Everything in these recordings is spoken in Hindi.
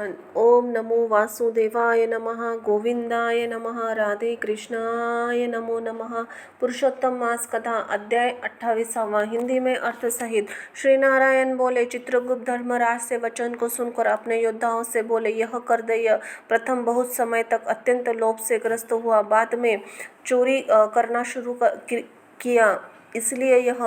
भगवान। ओम नमो वासुदेवाय नमः, गोविंदाय नमः, राधे कृष्णाय नमो नमः। पुरुषोत्तम मास कथा अध्याय 28वां। हिंदी में अर्थ सहित। श्री नारायण बोले, चित्रगुप्त धर्मराज से वचन को सुनकर अपने योद्धाओं से बोले, यह कर्दय प्रथम बहुत समय तक अत्यंत लोभ से ग्रस्त हुआ, बाद में चोरी करना शुरू किया, इसलिए यह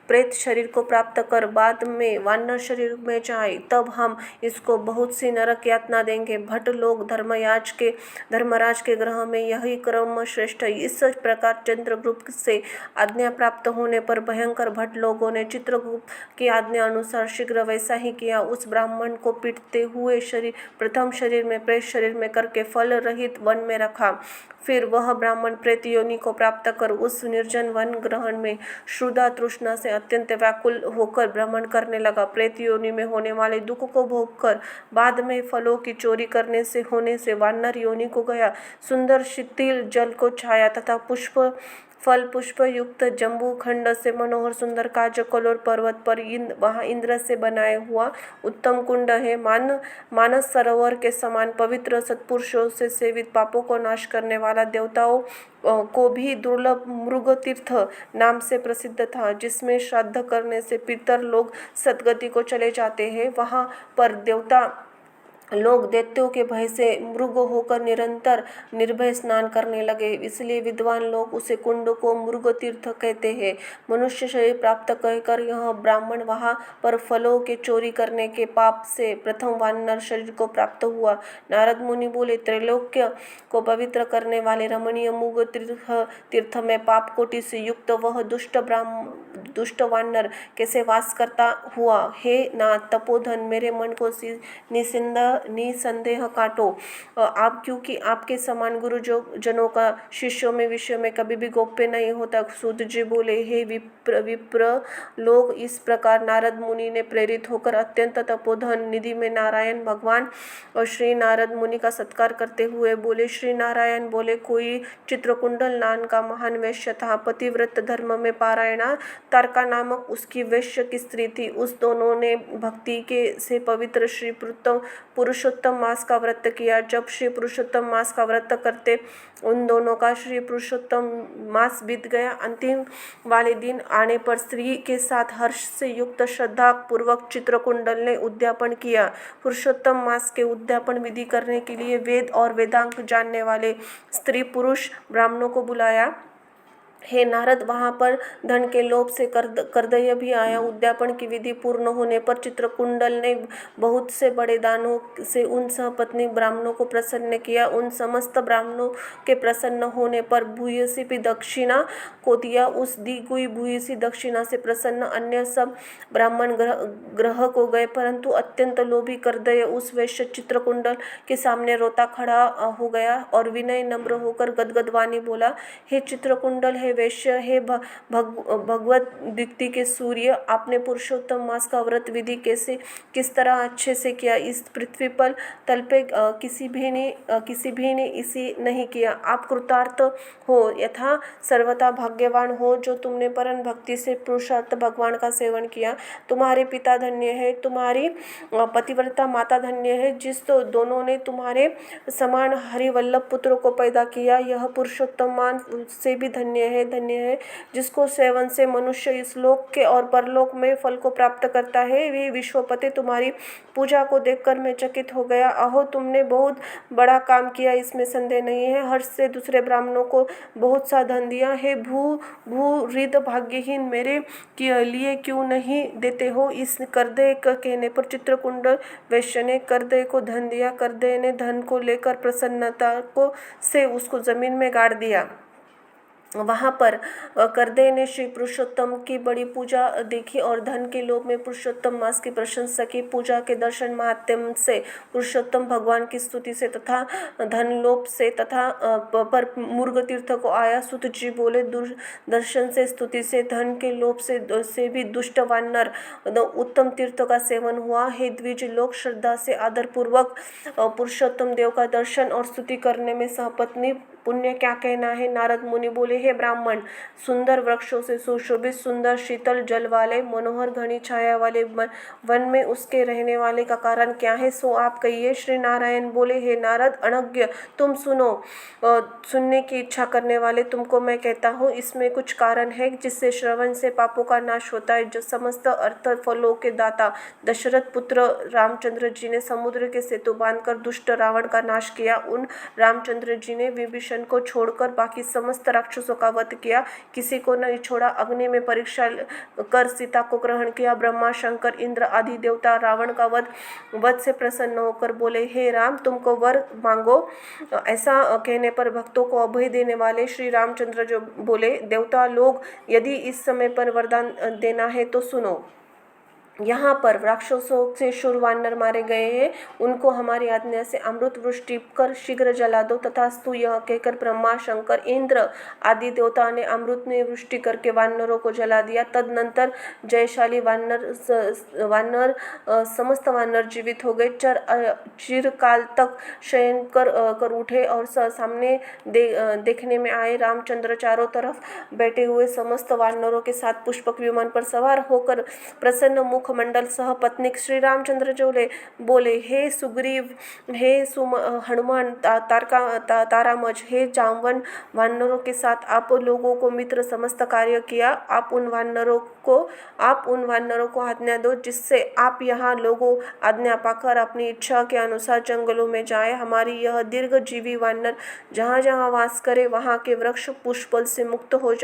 प्रेत शरीर को प्राप्त कर बाद में वानर शरीर में जाए, तब हम इसको बहुत सी नरक यातना देंगे। भट्ट लोग धर्मराज के ग्रह में यही क्रम श्रेष्ठ है। इस प्रकार चंद्रगुप्त से आज्ञा प्राप्त होने पर भयंकर भट्ट लोगों ने चित्रगुप्त की आज्ञा अनुसार शीघ्र वैसा ही किया। उस ब्राह्मण को पीटते हुए प्रथम शरीर में प्रेत शरीर में करके फल रहित वन में रखा। फिर वह ब्राह्मण प्रेत योनि को प्राप्त कर उस निर्जन वन ग्रहण में क्षुधा तृष्णा से अत्यंत व्याकुल होकर भ्रमण करने लगा। प्रेत योनि में होने वाले दुख को भोगकर बाद में फलों की चोरी करने से होने से वानर योनि को गया। सुंदर शिथिल जल को छाया तथा फल पुष्प युक्त जम्बू खंड से मनोहर सुंदर काज कलोर पर्वत पर वहाँ इंद्र से बनाया हुआ उत्तम कुंड है। मानस सरोवर के समान पवित्र सत्पुरुषों से सेवित पापों को नाश करने वाला देवताओं को भी दुर्लभ मृग तीर्थ नाम से प्रसिद्ध था, जिसमें श्राद्ध करने से पितर लोग सद्गति को चले जाते हैं। वहाँ पर देवता लोग दैत्यों के भय से मृग होकर निरंतर निर्भय स्नान करने लगे, इसलिए विद्वान लोग उसे कुंड को मृग तीर्थ कहते हैं। मनुष्य शरीर प्राप्त कहकर यह ब्राह्मण वहाँ पर फलों के चोरी करने के पाप से प्रथम वानर शरीर को प्राप्त हुआ। नारद मुनि बोले, त्रैलोक्य को पवित्र करने वाले रमणीय मृग तीर्थ में पाप कोटि से युक्त वह दुष्ट वानर कैसे वास करता हुआ? हे नाथ तपोधन, मेरे मन को निसंदेह काटो आप, क्योंकि आपके समान गुरु जनों का शिष्यों में विषय में कभी भी गोप्य नहीं होता। सूत जी बोले, हे विप्र लोग, इस प्रकार नारद मुनि ने प्रेरित होकर अत्यंत तपोधन निधि में नारायण भगवान और श्री नारद मुनि का सत्कार करते हुए बोले। श्री नारायण बोले, कोई चित्रकुंडल नाम का महान वैश्य था। पतिव्रत धर्म में पारायणा तारका नामक उसकी वैश्य की स्त्री थी। उस दोनों ने भक्ति के से पवित्र श्री पुरुषोत्तम मास का व्रत किया। जब श्री पुरुषोत्तम मास का व्रत करते उन दोनों का श्री पुरुषोत्तम मास बीत गया। अंतिम वाले दिन आने पर स्त्री के साथ हर्ष से युक्त श्रद्धा पूर्वक चित्रकुंडल ने उद्यापन किया। पुरुषोत्तम मास के उद्यापन विधि करने के लिए वेद और वेदांग जानने वाले स्त्री पुरुष ब्राह्मणों को बुलाया। हे नारद, वहाँ पर धन के लोभ से कर्दय भी आया। उद्यापन की विधि पूर्ण होने पर चित्रकुंडल ने बहुत से बड़े दानों से उन सहपत्नी ब्राह्मणों को प्रसन्न किया। उन समस्त ब्राह्मणों के प्रसन्न होने पर भूयसी भी दक्षिणा को दिया। उस दी हुई भूयसी दक्षिणा से प्रसन्न अन्य सब ब्राह्मण ग्रह को गए, परंतु अत्यंत लोभी कर्दय उस वैश्य चित्रकुंडल के सामने रोता खड़ा हो गया और विनय नम्र होकर गदगद वाणी बोला, हे चित्रकुंडल, हे वैश्य, हे भगवत दीप्ति के सूर्य, आपने पुरुषोत्तम मास का व्रत विधि किस तरह अच्छे से किया। इस पृथ्वी पर तल पे किसी भी ने इसी नहीं किया। आप कृतार्थ हो, यथा सर्वथा भाग्यवान हो, जो तुमने परम भक्ति से पुरुषार्थ भगवान का सेवन किया। तुम्हारे पिता धन्य है, तुम्हारी पतिव्रता माता धन्य है, जिस दोनों ने तुम्हारे समान हरिवल्लभ पुत्रों को पैदा किया। यह पुरुषोत्तम मान से भी धन्य है, जिसको सेवन से मनुष्य इस लोक के और परलोक में फल को प्राप्त करता है। वे विश्वपति, तुम्हारी पूजा को देखकर मैं चकित हो गया। अहो, तुमने बहुत बड़ा काम किया, इसमें संदेह नहीं है। हर्ष से दूसरे ब्राह्मणों को बहुत सा धन दिया। हे भूरिद भाग्यहीन, मेरे लिए क्यों नहीं देते हो? इस कर्दय का कहने पर चित्रकुंडल वैश्य ने कर्दय को धन दिया। कर्दय ने धन को लेकर प्रसन्नता से उसको जमीन में गाड़ दिया। वहाँ पर कर्दय ने श्री पुरुषोत्तम की बड़ी पूजा देखी और धन के लोभ में पुरुषोत्तम मास की प्रशंसा की। पूजा के दर्शन महात्म्य से, पुरुषोत्तम भगवान की स्तुति से तथा धन लोभ से तथा पर मृग तीर्थ को आया। सुत जी बोले, दर्शन से, स्तुति से, धन के लोभ से भी दुष्ट वानर उत्तम तीर्थ का सेवन हुआ। हे द्विज लोग, श्रद्धा से आदर पूर्वक पुरुषोत्तम देव का दर्शन और स्तुति करने में सहपत्नी पुण्य क्या कहना है। नारद मुनि बोले, हे ब्राह्मण, सुंदर वृक्षों से सुशोभित, सुंदर शीतल जल वाले, मनोहर घनी छाया वाले वन में उसके रहने वाले का कारण क्या है, सो आप कहिए। श्री नारायण बोले, हे नारद, अनज्ञ तुम सुनो। सुनने की इच्छा करने वाले तुमको मैं कहता हूँ, इसमें कुछ कारण है जिससे श्रवण से पापों का नाश होता है। जो समस्त अर्थ फलों के दाता दशरथ पुत्र रामचंद्र जी ने समुद्र के सेतु बांधकर दुष्ट रावण का नाश किया। उन रामचंद्र जी ने विभीषण को छोड़कर बाकी समस्त राक्षसों का वध किया, किसी को नहीं छोड़ा। अग्नि में परीक्षा कर सीता को ग्रहण किया। ब्रह्मा, शंकर, इंद्र आदि देवता रावण का वध से प्रसन्न होकर बोले, हे राम, तुमको वर मांगो। ऐसा कहने पर भक्तों को अभय देने वाले श्री रामचंद्र जो बोले, देवता लोग, यदि इस समय पर वरदान देना है तो सुनो। यहाँ पर राक्षसों से शूर वानर मारे गए हैं, उनको हमारी आज्ञा से अमृत वृष्टि कर शीघ्र जला दो। तथास्तु यह कहकर ब्रह्मा, शंकर, इंद्र आदि देवता ने अमृत में वृष्टि करके वानरों को जला दिया। तदनंतर जयशाली वानर समस्त वानर जीवित हो गए, चिरकाल तक शयन कर उठे और सामने देखने में आए रामचंद्र चारों तरफ बैठे हुए समस्त वानरों के साथ पुष्पक विमान पर सवार होकर प्रसन्न मुखमंडल सह पत्नी श्री रामचंद्र बोले, हे सुग्रीव, हे हनुमान, तारामज, हे जामवन, वानरों के साथ आप लोगों को मित्र समस्त कार्य किया। आप उन वानरों को आज्ञा दो जिससे आप यहाँ लोगों आज्ञा पाकर अपनी इच्छा के अनुसार जंगलों में जाए। हमारी यह दीर्घ जीवी वानर जहाँ जहाँ वास करे वहाँ के वृक्ष पुष्पल से मुक्त हो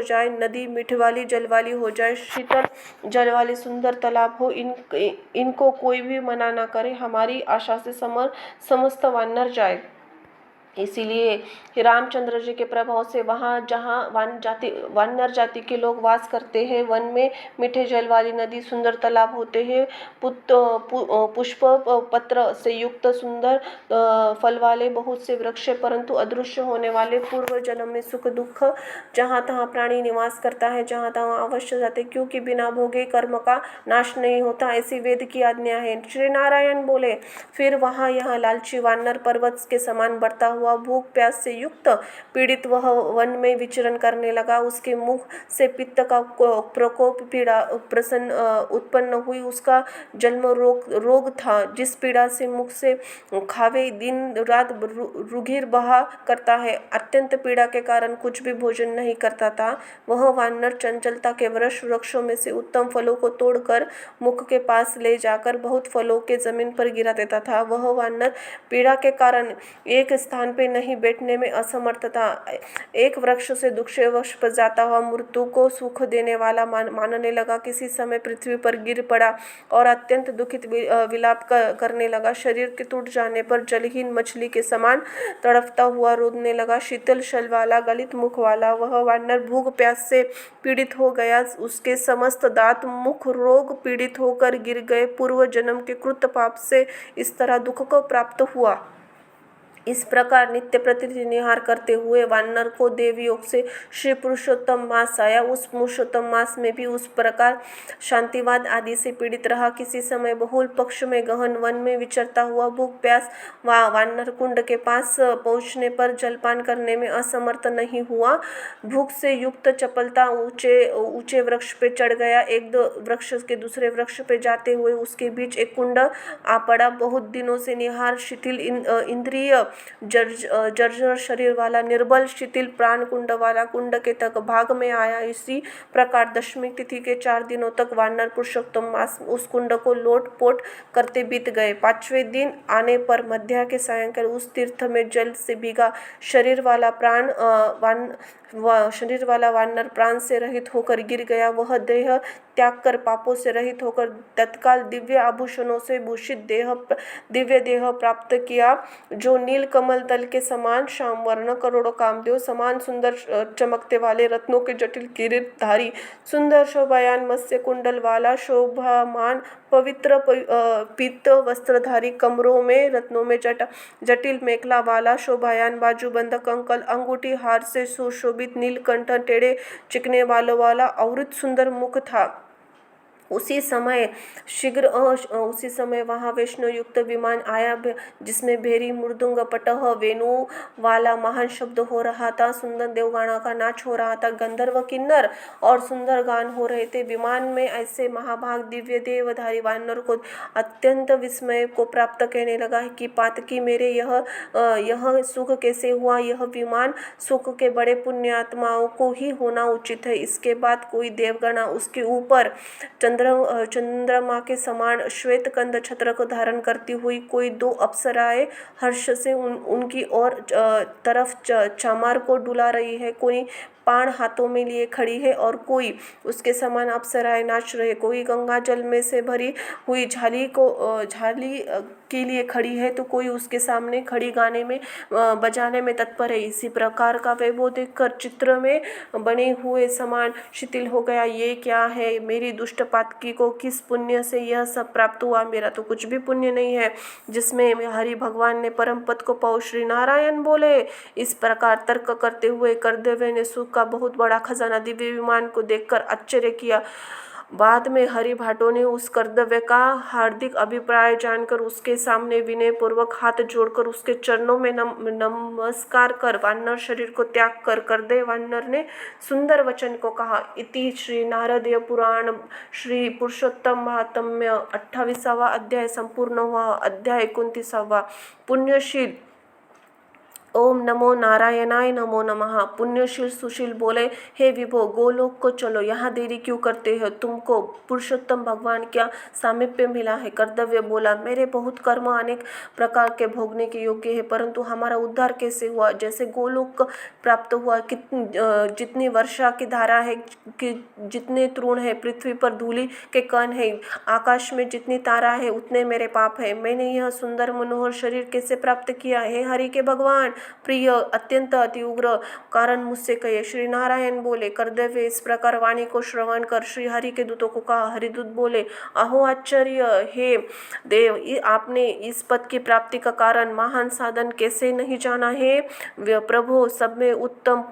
जाए, नदी मीठ वाली जल वाली हो जाए, शीतल जल वाले सुंदर तालाब हो, इनको कोई भी मना ना करे। हमारी आशा से समस्त वानर जाए। इसीलिए रामचंद्र जी के प्रभाव से वहाँ जहाँ वानर जाति के लोग वास करते हैं, वन में मीठे जल वाली नदी, सुंदर तालाब होते हैं, पुष्प पत्र से युक्त सुंदर फल वाले बहुत से वृक्ष, परंतु अदृश्य होने वाले पूर्व जन्म में सुख दुख जहाँ तहाँ प्राणी निवास करता है, जहाँ तहाँ अवश्य जाते, क्योंकि बिना भोगे कर्म का नाश नहीं होता, ऐसी वेद की आज्ञा है। श्री नारायण बोले, फिर वहाँ यहाँ लालची वानर पर्वत के समान बढ़ता हुआ भूख प्यास से युक्त पीड़ित वह वन में विचरण करने लगा। उसके मुख से पित्त का प्रकोप पीड़ा उत्पन्न हुई। उसका जन्म रोग था, जिस पीड़ा से मुख से खावे दिन रात रुधिर बहा करता है। अत्यंत पीड़ा के कारण कुछ भी भोजन नहीं करता था। वह वानर चंचलता के वश वृक्षों में से उत्तम फलों को तोड़कर मुख के पास ले जाकर बहुत फलों के जमीन पर गिरा देता था। वह वानर पीड़ा के कारण एक स्थान पे नहीं बैठने में असमर्थ था। एक वृक्ष से दुष्वश पर जाता हुआ मृत्यु को सुख देने वाला मानने लगा। किसी समय पृथ्वी पर गिर पड़ा और अत्यंत दुखित विलाप करने लगा। शरीर के टूट जाने पर जलहीन मछली के समान तड़पता हुआ रोने लगा। शीतल शल वाला, गलित मुख वाला वह वानर भूख प्यास से पीड़ित हो गया। उसके समस्त दांत मुख रोग पीड़ित होकर गिर गए। पूर्व जन्म के कृत पाप से इस तरह दुख को प्राप्त हुआ। इस प्रकार नित्य प्रतिदिन निहार करते हुए वानर को देवयोग से श्री पुरुषोत्तम मास आया। उस पुरुषोत्तम मास में भी उस प्रकार शांतिवाद आदि से पीड़ित रहा। किसी समय बहुल पक्ष में गहन वन में विचरता हुआ भूख प्यास वानर कुंड के पास पहुँचने पर जलपान करने में असमर्थ नहीं हुआ। भूख से युक्त चपलता ऊंचे वृक्ष पे चढ़ गया। एक दो वृक्ष के दूसरे वृक्ष पे जाते हुए उसके बीच एक कुंड आ पड़ा। बहुत दिनों से निहार शिथिल इंद्रिय जर्जर शरीर वाला निर्बल शिथिल प्राण कुंड वाला कुंड के तक भाग में आया। इसी प्रकार दशमी तिथि के 4 दिनों तक वानर पुरुषोत्तम मास उस कुंड को लोट पोट करते बीत गए। 5वें दिन आने पर मध्या के सायंकाल उस तीर्थ में जल से भीगा शरीर वाला वानर प्राण से रहित होकर गिर गया। वह देह त्याग कर पापों से रहित होकर तत्काल दिव्य आभूषणों से भूषित दिव्य देह प्राप्त किया, जो नील कमल दल के समान श्याम वर्ण, करोड़ों कामदेव समान सुंदर चमकते वाले, रत्नों के जटिल किरीटधारी, सुंदर शोभायान मत्स्य कुंडल वाला, शोभामान पवित्र पीत वस्त्रधारी, कमरों में रत्नों में जटिल मेखला वाला, शोभायान बाजूबंद कंकल अंगूठी हार से सुशोभित, नीलकंठ टेढ़े चिकने बालों वाला, अवृत सुंदर मुख था। उसी समय वहाँ वैष्णव युक्त विमान आया जिसमें भेरी मृदुंग पटह वेणु वाला महान शब्द हो रहा था। सुंदर देवगाना का नाच हो रहा था। गंधर्व किन्नर और सुंदर गान हो रहे थे। विमान में ऐसे महाभाग दिव्य देवधारी वानर को अत्यंत विस्मय को प्राप्त कहने लगा कि पातकी मेरे यह सुख कैसे हुआ। यह विमान सुख के बड़े पुण्यात्माओं को ही होना उचित है। इसके बाद कोई देवगणा उसके ऊपर चंद्रमा के समान श्वेत कंद छत्र को धारण करती हुई कोई 2 अप्सराएं हर्ष से उनकी ओर तरफ चामार को डुला रही है। कोई पाण हाथों में लिए खड़ी है और कोई उसके समान अप्सराएं नाच रहे। कोई गंगा जल में से भरी हुई झाली के लिए खड़ी है तो कोई उसके सामने खड़ी गाने में बजाने में तत्पर है। इसी प्रकार का वैभव देखकर चित्र में बने हुए समान शिथिल हो गया। ये क्या है? मेरी दुष्ट पातकी को किस पुण्य से यह सब प्राप्त हुआ? मेरा तो कुछ भी पुण्य नहीं है जिसमें हरि भगवान ने परम पद को पाओ। श्री नारायण बोले। इस प्रकार तर्क करते हुए कर्दव्य ने सुख का बहुत बड़ा खजाना दिव्य विमान को देखकर आश्चर्य किया। बाद में हरि भाटो ने उस कर्दव्य का हार्दिक अभिप्राय जानकर उसके सामने विनय पूर्वक हाथ जोड़कर उसके चरणों में नमस्कार कर वानर शरीर को त्याग कर कर्दव्य वानर ने सुंदर वचन को कहा। इति श्री नारदीय पुराण श्री पुरुषोत्तम महात्म्य 28वां अध्याय संपूर्ण हुआ। अध्याय 29वां। पुण्यशील। ओम नमो नारायणाय नमो नमः। पुण्यशील सुशील बोले, हे विभो, गोलोक को चलो, यहाँ देरी क्यों करते हो? तुमको पुरुषोत्तम भगवान क्या सामीप्य मिला है? कर्दव्य बोला, मेरे बहुत कर्म अनेक प्रकार के भोगने के योग्य है, परंतु हमारा उद्धार कैसे हुआ? जैसे गोलोक प्राप्त हुआ, जितनी वर्षा की धारा है, कि जितने तृण है, पृथ्वी पर धूलि के कण है, आकाश में जितनी तारा है, उतने मेरे पाप है। मैंने यह सुंदर मनोहर शरीर कैसे प्राप्त किया? हे हरि के भगवान, प्रिय, अत्यंत अति उग्र कारण मुझसे कहिए। श्री नारायण बोले, कर्दव्य इस प्रकार वाणी को श्रवण कर श्री हरि के दूतों को कहा। हरिदूत बोले, अहो आश्चर्य, हे देव, आपने इस पद की प्राप्ति का कारण महान साधन कैसे नहीं जाना है? प्रभु, सब में उत्तम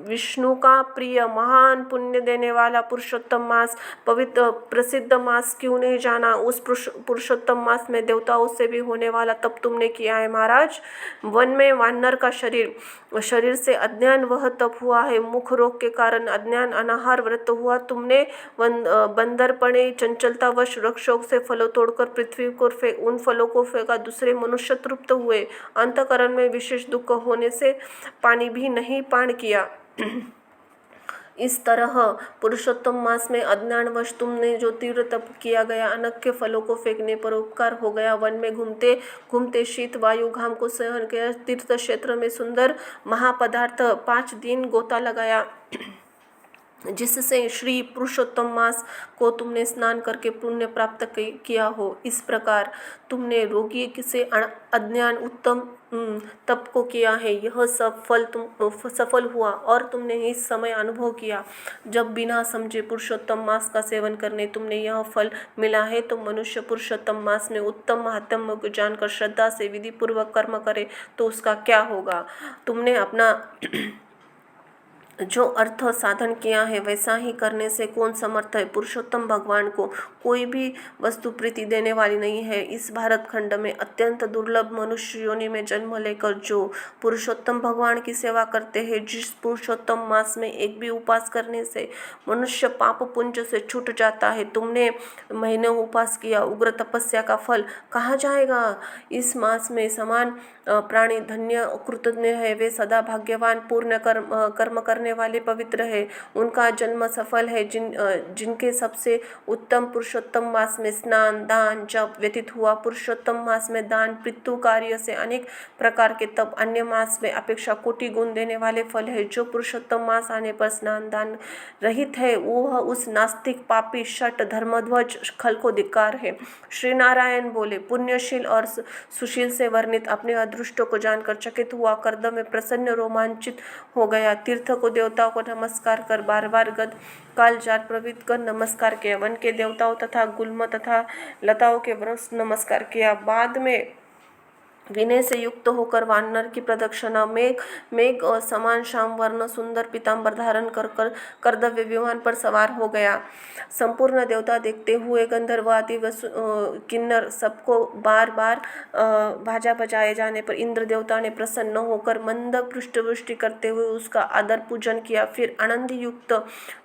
विष्णु का प्रिय महान पुण्य देने वाला पुरुषोत्तम मास, पवित्र प्रसिद्ध मास क्यों नहीं जाना? उस पुरुषोत्तम मास में देवताओं से भी होने वाला तप तुमने किया है। महाराज, वन में वानर का शरीर से अज्ञान वह तप हुआ है। मुख रोग के कारण अज्ञान अनाहार व्रत हुआ तुमने। बंदरपणे चंचलतावश वृक्षों से फलों तोड़कर पृथ्वी को उन फलों को फेंका। दूसरे मनुष्य तृप्त हुए। अंतःकरण में विशेष दुख होने से पानी भी नहीं पान किया। इस तरह पुरुषोत्तम मास में अज्ञानवश तुमने जो तीव्र तप किया गया, अनक्य फलों को फेंकने पर उपकार हो गया। वन में घूमते घूमते शीत वायु घाम को सहन किया। तीर्थ क्षेत्र में सुंदर महापदार्थ 5 दिन गोता लगाया, जिससे श्री पुरुषोत्तम मास को तुमने स्नान करके पुण्य प्राप्त किया हो। इस प्रकार तुमने रोगी से अज्ञान उत्तम तप को किया है। यह सब फल तुम सफल हुआ और तुमने इस समय अनुभव किया जब बिना समझे पुरुषोत्तम मास का सेवन करने तुमने यह फल मिला है। तो मनुष्य पुरुषोत्तम मास में उत्तम महात्म्य को जानकर श्रद्धा से विधि पूर्वक कर्म करे तो उसका क्या होगा? तुमने अपना जो अर्थ साधन किया है वैसा ही करने से कौन समर्थ है? पुरुषोत्तम भगवान को कोई भी वस्तु प्रीति देने वाली नहीं है। इस भारत खंड में अत्यंत दुर्लभ मनुष्य योनि में जन्म लेकर जो पुरुषोत्तम भगवान की सेवा करते हैं, जिस पुरुषोत्तम मास में एक भी उपास करने से मनुष्य पाप पुंज से छूट जाता है। तुमने महीने उपास किया, उग्र तपस्या का फल कहाँ जाएगा? इस मास में समान प्राणी धन्य कृतज्ञ है। वे सदा भाग्यवान, पूर्ण कर्म करने वाले पवित्र है। उनका जन्म सफल है। जिनके सबसे उत्तम पुरुषोत्तम मास में स्नान, दान, जप व्यतीत हुआ। पुरुषोत्तम मास में दान, पितृ कार्य से अनेक प्रकार के तप अन्य मास में अपेक्षा कोटि गुण देने वाले फल है। जो पुरुषोत्तम मास आने पर स्नान दान रहित है, वह उस नास्तिक पापी शट धर्मध्वज खल को धिक्कार है। श्री नारायण बोले, पुण्यशील और सुशील से वर्णित अपने अदृष्टों को जानकर चकित हुआ कर्दम में प्रसन्न रोमांचित हो गया। तीर्थ को देवताओं को नमस्कार कर बार बार गद कालजार प्रवृत्त कर नमस्कार किया। वन के देवताओं तथा गुल्म तथा लताओं के वृक्ष नमस्कार किया। बाद में विनय से युक्त होकर वानर की प्रदक्षिणा मेघ और समान श्याम वर्ण सुंदर पीताम्बर धारण कर कर्तव्य विमान पर सवार हो गया। संपूर्ण देवता देखते हुए गंधर्व आदि किन्नर सबको बार बार बाजा बजाए जाने पर इंद्र देवता ने प्रसन्न होकर मंद पृष्ठवृष्टि करते हुए उसका आदर पूजन किया। फिर आनंद युक्त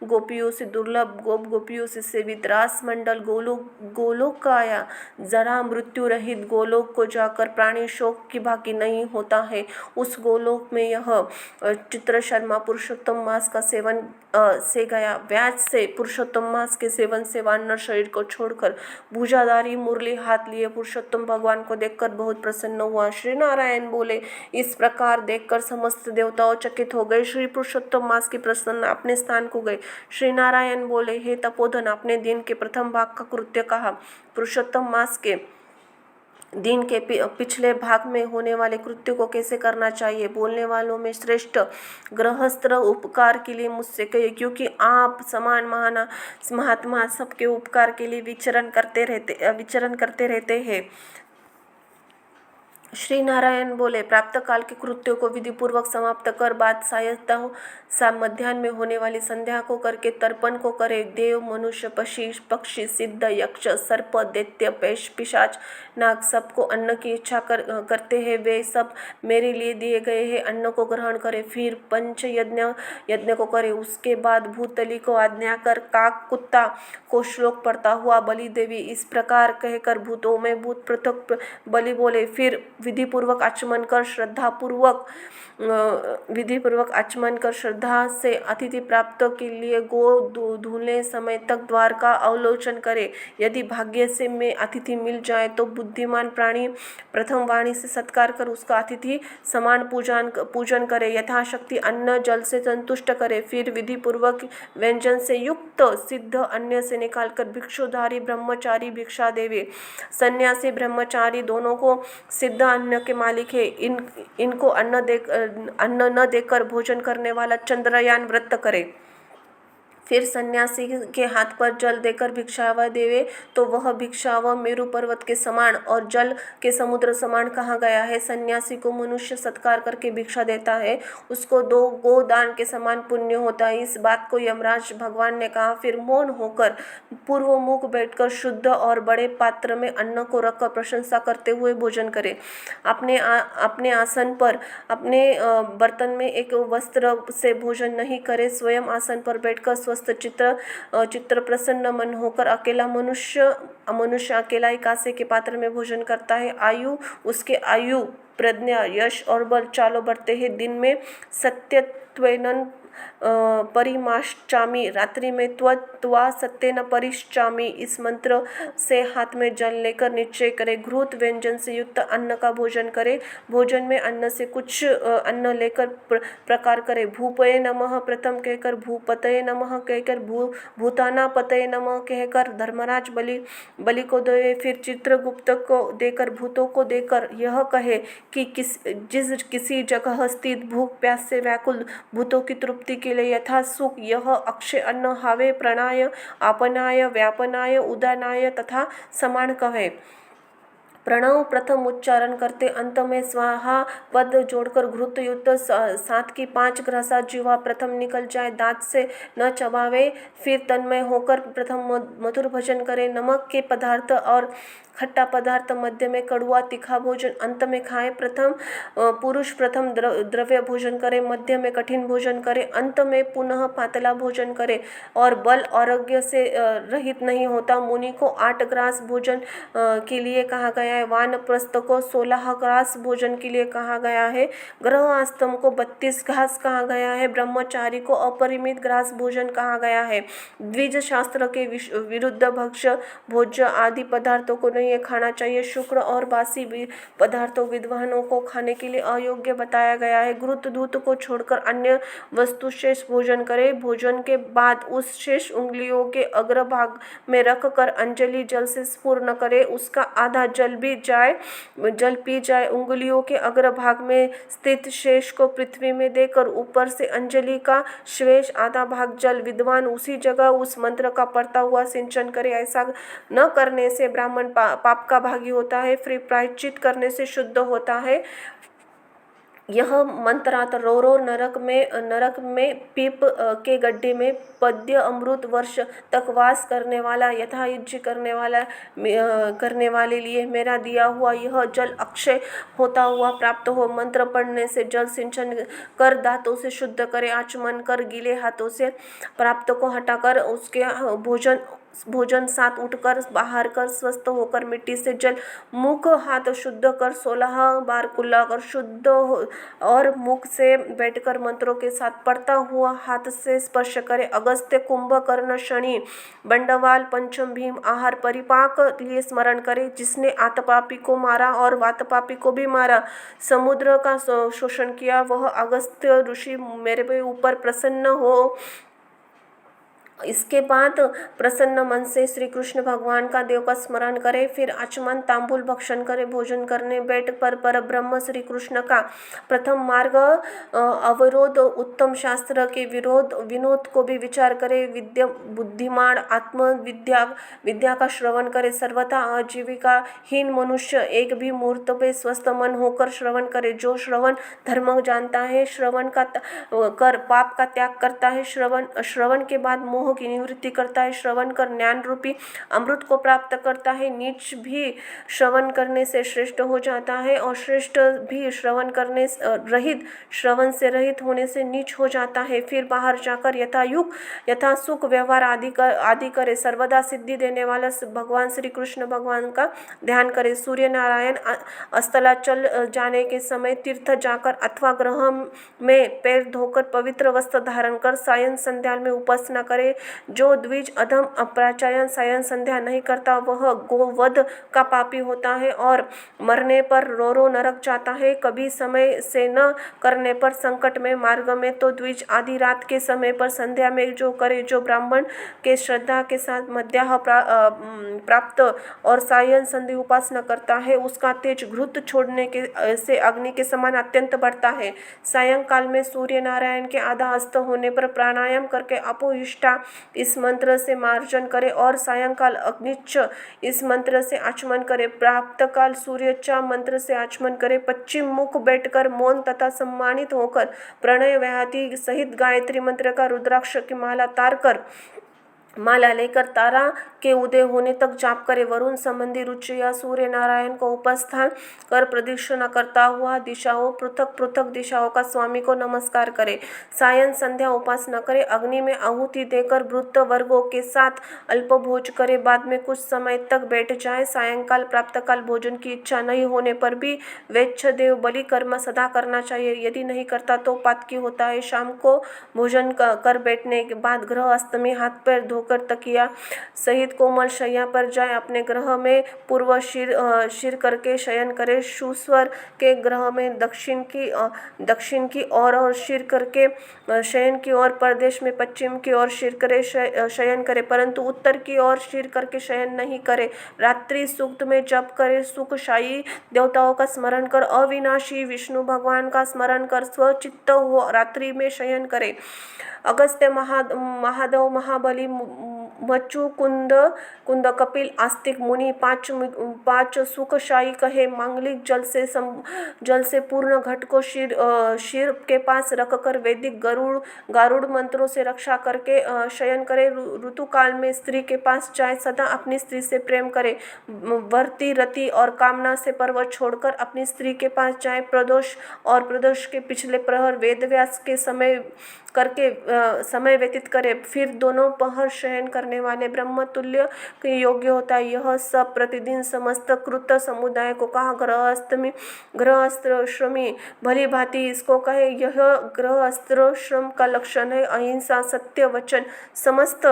गोपियों से दुर्लभ गोपियों से सेवित रास मंडल गोलोक का आया। जरा मृत्यु रहित गोलोक को जाकर प्राणी शोक की भागी नहीं होता है। उस गोलोक में यह चित्र शर्मा पुरुषोत्तम मास का सेवन से गया। व्याज से पुरुषोत्तम मास के सेवन से वानर शरीर को छोड़कर भुजाधारी मुरली हाथ लिए पुरुषोत्तम भगवान को देखकर बहुत प्रसन्न हुआ। श्री नारायण बोले, इस प्रकार देखकर समस्त देवताओं चकित हो गए। श्री पुरुषोत्तम मास की प्रसन्न अपने स्थान को गए। श्री नारायण बोले, हे तपोधन, अपने दिन के प्रथम भाग का कृत्य कहा। पुरुषोत्तम मास के दिन के पिछले भाग में होने वाले कृत्य को कैसे करना चाहिए, बोलने वालों में श्रेष्ठ गृहस्थ उपकार के लिए मुझसे कहिए, क्योंकि आप समान महात्मा सबके उपकार के लिए विचरण करते रहते हैं। श्री नारायण बोले, प्राप्त काल के कृत्यों को विधि पूर्वक समाप्त कर बाद सायंकाल मध्याह्न में होने वाली संध्या को करके तर्पण को करे। देव मनुष्य पक्षी सिद्ध यक्ष सर्प दैत्य पिशाच नाग सबको अन्न की इच्छा करते हैं, वे सब मेरे लिए दिए गए हैं, अन्न को ग्रहण करे। फिर पंच यज्ञ को करे। उसके बाद भूतली को आज्ञा कर काक कुत्ता को श्लोक पढ़ता हुआ बलि देवी इस प्रकार कहकर भूतों में भूत पृथक बलि बोले। फिर विधिपूर्वक आचमन कर श्रद्धा से अतिथि प्राप्त के लिए गो धुलने समय तक द्वार का अवलोकन करे। यदि भाग्य से में अतिथि मिल जाए तो बुद्धिमान प्राणी प्रथम वाणी से सत्कार कर उसका अतिथि समान पूजन करे, यथाशक्ति अन्न जल से संतुष्ट करे। फिर विधि पूर्वक व्यंजन से युक्त सिद्ध अन्न से निकालकर भिक्षुधारी ब्रह्मचारी भिक्षा देवे। सन्यासी ब्रह्मचारी दोनों को सिद्ध अन्न के मालिक है। इनको अन्न न देकर भोजन करने वाला चंद्रयान व्रत करे। फिर सन्यासी के हाथ पर जल देकर भिक्षावह देवे तो वह भिक्षावह मेरु पर्वत के समान और जल के समुद्र समान कहा गया है। सन्यासी को मनुष्य सत्कार करके भिक्षा देता है, उसको 2 गोदान के समान पुण्य होता है। इस बात को यमराज भगवान ने कहा। फिर मौन होकर पूर्व मुख बैठकर शुद्ध और बड़े पात्र में अन्न को रखकर प्रशंसा करते हुए भोजन करे। अपने आसन पर अपने बर्तन में एक वस्त्र से भोजन नहीं करे। स्वयं आसन पर बैठकर चित्र प्रसन्न मन होकर अकेला मनुष्य अकेला ही कांसे के पात्र में भोजन करता है। उसके आयु प्रज्ञा यश और बल चालों बढ़ते हैं। दिन में सत्यत्वेन परिमाश्चामि, रात्रि में त्वा सत्येन परिश्चामि। इस मंत्र से हाथ में जल लेकर निश्चय करे। घृत व्यंजन से युक्त अन्न का भोजन करे। भोजन में अन्न से कुछ अन्न लेकर प्रकार करे। भूपये नमः प्रथम कहकर भूपतये नमः कहकर भूतानापतये नमः कहकर धर्मराज बलि को दे। फिर चित्रगुप्त को देकर भूतों को देकर यह कहे कि किसी जगह स्थित भूख प्यास से व्याकुल भूतों की तृप्ति के लिए यथा सुख यह अक्षय अन्न हावे प्रणाय आपनाय व्यापनाय उदानाय तथा समान कहे। प्रणव प्रथम उच्चारण करते अंत में स्वाहा पद जोड़कर घृत युक्त 7 की 5 ग्रसा जीवा प्रथम निकल जाए, दांत से न चबावे। फिर तन्मय होकर प्रथम मधुर भोजन करे। नमक के पदार्थ और खट्टा पदार्थ मध्य में कड़ुआ तीखा भोजन अंत में खाए। पुरुष प्रथम द्रव्य भोजन करे, मध्य में कठिन भोजन करे, अंत में पुनः पातला भोजन करे और बल आरोग्य से रहित नहीं होता। मुनि को 8 ग्रास भोजन के लिए कहा गया है। वानप्रस्थ को 16 ग्रास भोजन के लिए कहा गया है। गृहस्थम को 32 घास कहा गया है। ब्रह्मचारी को अपरिमित ग्रास भोजन कहा गया है। द्विज शास्त्र के विरुद्ध भक्ष्य भोज्य आदि पदार्थों को नहीं खाना चाहिए। शुक्र और बासी पदार्थों विद्वानों को खाने के लिए अयोग्य बताया गया है। घृत दूध को छोड़कर अन्य वस्तु शेष भोजन करे। भोजन के बाद उस शेष उंगलियों के अग्रभाग में रखकर अंजलि जल से स्पूर्ण करे। उसका आधा जल भी जल पी जाए। उंगलियों के अग्रभाग में स्थित शेष को पृथ्वी में देकर ऊपर से अंजलि का शेष आधा भाग जल विद्वान उसी जगह उस मंत्र का पढ़ता हुआ सिंचन करे। ऐसा न करने से ब्राह्मण पाप का भागी होता है, फिर प्रायश्चित करने से शुद्ध होता है। यह मंत्रार्थ रो नरक में पीप के गड्ढे में पद्य अमृत वर्ष तक वास करने वाला यथायज्ञ करने वाले लिए मेरा दिया हुआ यह जल अक्षय होता हुआ प्राप्त हो। मंत्र पढ़ने से जल सिंचन कर दांतों से शुद्ध करे, आचमन कर गीले हाथों से प्राप्त को हटाकर उसके भोजन साथ उठकर बाहर कर स्वस्थ होकर मिट्टी से जल मुख हाथ शुद्ध कर 16 बार कुल्ला कर शुद्ध हो और मुख से बैठकर मंत्रों के साथ पढ़ता हुआ हाथ से स्पर्श करे। अगस्त्य, कुंभकर्ण, शनि, बंडवाल, पंचम भीम आहार परिपाक लिए स्मरण करे। जिसने आतपापी को मारा और वातपापी को भी मारा, समुद्र का शोषण किया, वह अगस्त्य ऋषि मेरे ऊपर प्रसन्न हो। इसके बाद प्रसन्न मन से श्री कृष्ण भगवान का देव का स्मरण करे, फिर आचमन तांबूल भक्षण करे। भोजन करने बैठ पर ब्रह्म श्री कृष्ण का प्रथम मार्ग अवरोध उत्तम शास्त्र के विनोद को भी विचार करे। विद्या बुद्धिमान विद्या का श्रवण करे। सर्वथा आजीविका हीन मनुष्य एक भी मुहूर्त पे स्वस्थ मन होकर श्रवण करे। जो श्रवण धर्म जानता है, श्रवण का कर पाप का त्याग करता है, श्रवण के बाद मोह की निवृत्ति करता है, श्रवण कर ज्ञान रूपी अमृत को प्राप्त करता है। नीच भी श्रवण करने से श्रेष्ठ हो जाता है और श्रेष्ठ भी श्रवण से रहित होने से नीच हो जाता है। फिर बाहर जाकर यथा सुख व्यवहार आदि करे। सर्वदा सिद्धि देने वाला भगवान श्री कृष्ण भगवान का ध्यान करे। सूर्य नारायण अस्ताचल जाने के समय तीर्थ जाकर अथवा ग्रह में पैर धोकर पवित्र वस्त्र धारण कर सायं संध्या में उपासना करे। जो द्विज अधम अपराचायन सायं संध्या नहीं करता वह गोवध का पापी होता है और मरने पर रो नरक जाता है। कभी समय से न करने पर संकट में मार्ग में तो द्विज आधी रात के समय पर संध्या में जो करे। जो ब्राह्मण के श्रद्धा के साथ मध्याह प्राप्त और सायं संध्या उपासना करता है, उसका तेज घृत छोड़ने से अग्नि के समान अत्यंत बढ़ता है। सायंकाल में सूर्य नारायण के आधा अस्त होने पर प्राणायाम करके अपोहिष्टा इस मंत्र से मार्जन करे और सायंकाल अग्निच्छ इस मंत्र से आचमन करे। प्राप्त काल सूर्यचा मंत्र से आचमन करे। पश्चिम मुख बैठकर मौन तथा सम्मानित होकर प्रणय व्याहति सहित गायत्री मंत्र का रुद्राक्ष की माला लेकर तारा के उदय होने तक जाप करे। वरुण संबंधी रुचि या सूर्य नारायण को उपस्थान कर प्रदक्षिणा करता हुआ पृथक दिशाओं का स्वामी को नमस्कार करे। सायं संध्या उपासना करे। अग्नि में आहुति देकर वृत्त वर्गों के साथ अल्प भोज करे। बाद में कुछ समय तक बैठ जाए। सायंकाल प्राप्तकाल भोजन की इच्छा नहीं होने पर भी वैच्छदेव बलि कर्म सदा करना चाहिए। यदि नहीं करता तो पातकी होता है। शाम को भोजन कर बैठने के बाद ग्रह अस्तमी हाथ पैर धोकर तकिया सहित कोमल शैया पर जाए। अपने ग्रह में पूर्व शिर करके शयन करे। सुस्वर के ग्रह में दक्षिण की ओर और शिर करके शयन की ओर, प्रदेश में पश्चिम की ओर शिर करे शयन करे, परंतु उत्तर की ओर शिर करके शयन नहीं करे। रात्रि सूक्त में जप करे। सुखशायी देवताओं का स्मरण कर, अविनाशी विष्णु भगवान का स्मरण कर स्वचित्त हो रात्रि में शयन करे। अगस्त्य, महादेव, महाबली, मच्चु, कुंद, कपिल, आस्तिक मुनि पांच सुखशायी कहे। मांगलिक जल से पूर्ण घट को शिर के पास रखकर वैदिक गारुड़ मंत्रों से रक्षा करके शयन करे। ऋतुकाल में स्त्री के पास जाए। सदा अपनी स्त्री से प्रेम करे। वर्ती रति और कामना से पर्वत छोड़कर अपनी स्त्री के पास जाए। प्रदोष के पिछले प्रहर वेदव्यास के समय व्यतीत करे। फिर दोनों पहर शयन करने वाले ब्रह्म तुल्य के योग्य होता है। यह सब प्रतिदिन समस्त कृत समुदाय को कहा। गृहस्थाश्रमी भली भांति इसको कहे। यह गृहस्थाश्रम का लक्षण है। अहिंसा, सत्य वचन, समस्त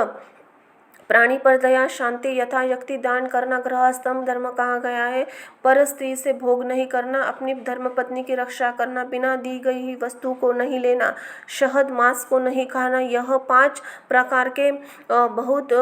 प्राणी पर दया, शांति, यथाशक्ति दान करना, गृहस्थम धर्म कहा गया है। पर स्त्री से भोग नहीं करना, अपनी धर्मपत्नी की रक्षा करना, बिना दी गई हुई वस्तु को नहीं लेना, शहद मांस को नहीं खाना, यह 5 प्रकार के बहुत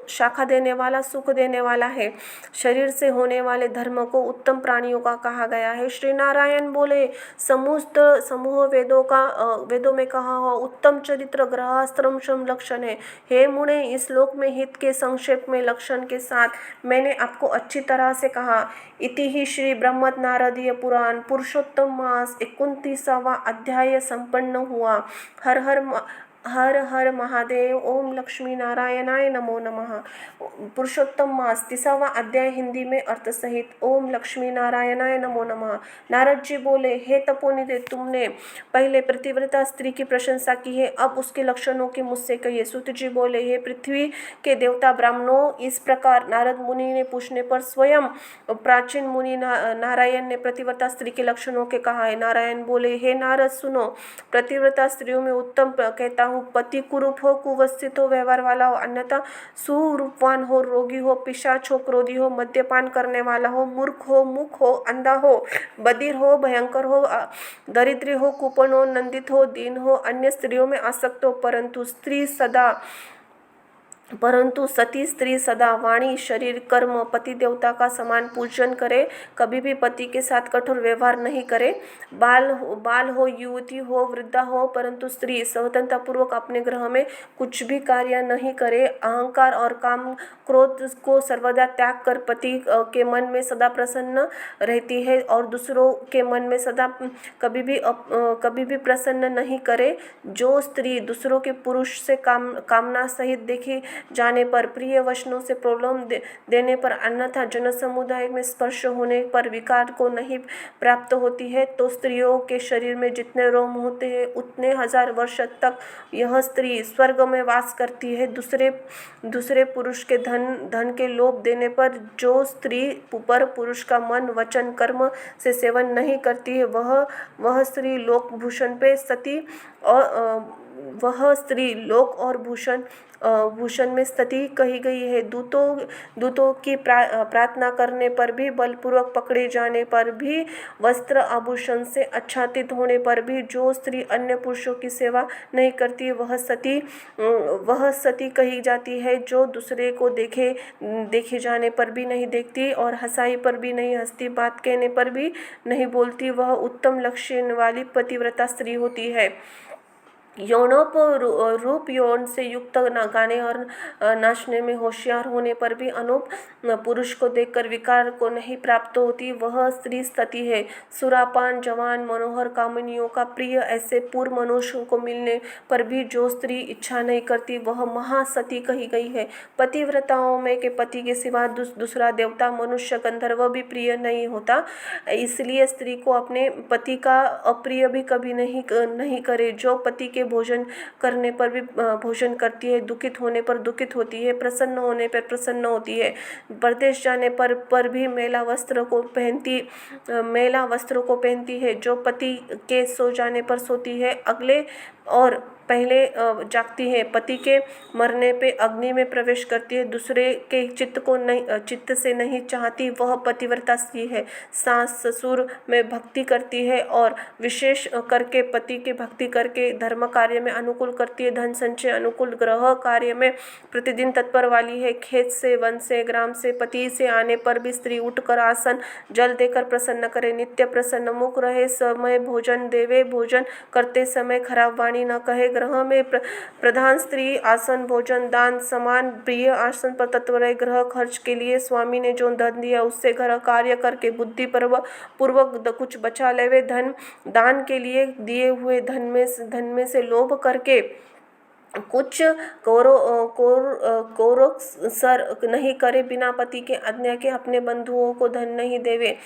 शाखा देने वाला, सुख देने वाला है। शरीर से होने वाले धर्म को उत्तम प्राणियों का कहा गया है। श्री नारायण बोले, समस्त समूह वेदों में कहा हो उत्तम चरित्र गृहस्थ्रम श्रम लक्षण है। हे मुने, इस श्लोक में हित के संक्षेप में लक्षण के साथ मैंने आपको अच्छी तरह से कहा। इति ही श्री ब्रह्मद नारदीय पुराण पुरुषोत्तम मास 29वां अध्याय संपन्न हुआ। हर हर महादेव। ओम लक्ष्मी नारायणाय नमो नमः। पुरुषोत्तम मास 30वां अध्याय हिंदी में अर्थ सहित। ओम लक्ष्मी नारायणाय नमो नमः। नारद जी बोले, हे तपोनिधे, तुमने पहले पतिव्रता स्त्री की प्रशंसा की है, अब उसके लक्षणों की मुझसे कहिए। सूत जी बोले, हे पृथ्वी के देवता ब्राह्मणों, इस प्रकार नारद मुनि ने पूछने पर स्वयं प्राचीन मुनि नारायण ने पतिव्रता स्त्री के लक्षणों के कहा है। नारायण बोले, हे नारद सुनो, पतिव्रता स्त्रियों में उत्तम कहता हूँ, पति कुरूप हो, कुवस्थित हो, व्यवहार वाला हो, अन्यथा सुरूपवान हो, रोगी हो, पिशाच हो, क्रोधी हो, मद्यपान करने वाला हो, मूर्ख हो, मुख हो, अंधा हो, बधिर हो, भयंकर हो, दरिद्र हो, कुपन हो, नंदित हो, दीन हो, अन्य स्त्रियों में आसक्त हो, परंतु सती स्त्री सदा वाणी, शरीर, कर्म, पति देवता का समान पूजन करे, कभी भी पति के साथ कठोर व्यवहार नहीं करे, बाल हो, युवती हो, वृद्धा हो, परंतु स्त्री स्वतंत्रता पूर्वक अपने ग्रह में कुछ भी कार्य नहीं करे, अहंकार और काम क्रोध को सर्वदा त्याग कर पति के मन में सदा प्रसन्न रहती है और दूसरों के मन में सदा कभी भी प्रसन्न नहीं करे। जो स्त्री दूसरों के पुरुष से कामना सहित देखी जाने पर, प्रिय वचनों से प्रलोभन देने पर, अन्यथा जन समुदाय में स्पर्श होने पर विकार को नहीं प्राप्त होती है, तो स्त्रियों के शरीर में जितने रोम होते हैं उतने 1000 वर्ष तक यह स्त्री स्वर्ग में वास करती है। दूसरे पुरुष के धन के लोभ देने पर जो स्त्री पर पुरुष का मन, वचन, कर्म से सेवन नहीं करती है, वह स्त्री लोक भूषण पे सती और वह स्त्री लोक और भूषण में स्थिति कही गई है। दूतों की प्रार्थना करने पर भी, बलपूर्वक पकड़े जाने पर भी, वस्त्र आभूषण से आच्छादित होने पर भी जो स्त्री अन्य पुरुषों की सेवा नहीं करती वह सती कही जाती है। जो दूसरे को देखे जाने पर भी नहीं देखती और हंसाई पर भी नहीं हंसती, बात कहने पर भी नहीं बोलती, वह उत्तम लक्षण वाली पतिव्रता स्त्री होती है। रूप यौन से युक्त गाने और नाचने में होशियार होने पर भी अनूप पुरुष को देखकर विकार को नहीं प्राप्त होती, वह स्त्री सती है। सुरापान, जवान, मनोहर, कामनियों का प्रिय ऐसे पूर्व मनुष्यों को मिलने पर भी जो स्त्री इच्छा नहीं करती वह महासती कही गई है। पतिव्रताओं में के पति के सिवा दूसरा देवता, मनुष्य, गंधर्व भी प्रिय नहीं होता, इसलिए स्त्री को अपने पति का अप्रिय भी कभी नहीं करे। जो पति के भोजन करने पर भी भोजन करती है, दुखित होने पर दुखित होती है, प्रसन्न होने पर प्रसन्न होती है, परदेश जाने पर भी मैला वस्त्रों को पहनती है, जो पति के सो जाने पर सोती है, अगले और पहले जागती है, पति के मरने पे अग्नि में प्रवेश करती है, दूसरे के चित्त से नहीं चाहती, वह पतिव्रता स्त्री है। सास ससुर में भक्ति करती है और विशेष करके पति की भक्ति करके धर्म कार्य में अनुकूल करती है, धन संचय अनुकूल, ग्रह कार्य में प्रतिदिन तत्पर वाली है। खेत से, वन से, ग्राम से, पति से आने पर भी स्त्री उठकर आसन जल देकर प्रसन्न करे, नित्य प्रसन्न मुख रहे, समय भोजन देवे, भोजन करते समय खराब वाणी न कहे, ग्रह में प्रधान स्त्री, आसन, भोजन, दान, समान प्रिय, आसन पर तत्पर रहे, ग्रह खर्च के लिए स्वामी ने जो धन दिया उससे घर कार्य करके बुद्धि पूर्वक कुछ बचा लेवे, दान के लिए दिए हुए धन में से लोभ करके कुछ सर नहीं करे, बिना पति के आज्ञा के अपने बंधुओं को धन नहीं देवे,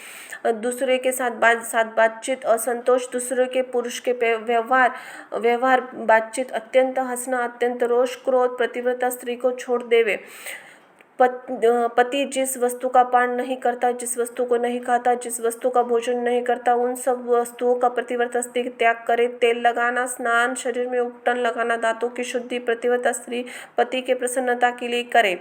दूसरे के साथ बातचीत, असंतोष, दूसरे के पुरुष के व्यवहार बातचीत, अत्यंत हंसना, अत्यंत रोष, क्रोध, पतिव्रता स्त्री को छोड़ देवे, पति जिस वस्तु का पान नहीं करता, जिस वस्तु को नहीं खाता, जिस वस्तु का भोजन नहीं करता, उन सब वस्तुओं का प्रतिव्रता स्त्री त्याग करे। तेल लगाना, स्नान, शरीर में उपटन लगाना, दांतों की शुद्धि प्रतिव्रता स्त्री पति के प्रसन्नता के लिए करे।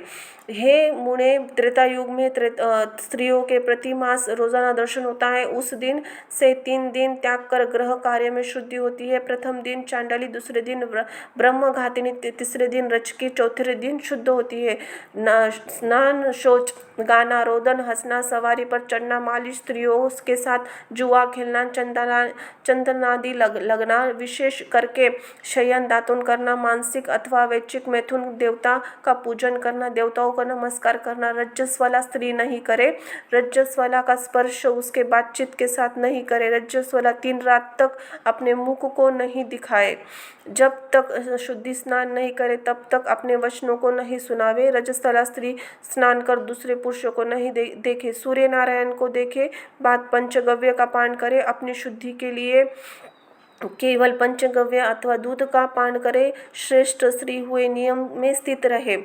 हे मुने, त्रेता युग में स्त्रियों के प्रति मास रोजाना दर्शन होता है। उस दिन से 3 दिन त्याग कर ग्रह कार्य में शुद्धि होती है। प्रथम दिन चांडाली, दूसरे दिन ब्रह्मघातिनी, तीसरे दिन रचकी, चौथे दिन शुद्ध होती है। स्नान, शौच, गाना, रोदन, हंसना, सवारी पर चढ़ना, मालिश, स्त्रियों के साथ जुआ खेलना, चंदनादि लगना, विशेष करके शयन, दातुन करना, मानसिक अथवा वैचिक मैथुन, देवता का पूजन करना, देवताओं का नमस्कार करना, रजस वाला स्त्री नहीं करे। रजस वाला का स्पर्श उसके बातचीत के साथ नहीं करे। रजस वाला 3 रात तक अपने मुख को नहीं दिखाए। जब तक शुद्धि स्नान नहीं करे तब तक अपने वचनों को नहीं सुनावे। रजस्वला स्त्री स्नान कर दूसरे पुरुषों को नहीं देखे, सूर्य नारायण को देखे बाद पंचगव्य का पान करे। अपनी शुद्धि के लिए केवल पंचगव्य अथवा दूध का पान करे। श्रेष्ठ स्त्री हुए नियम में स्थित रहे।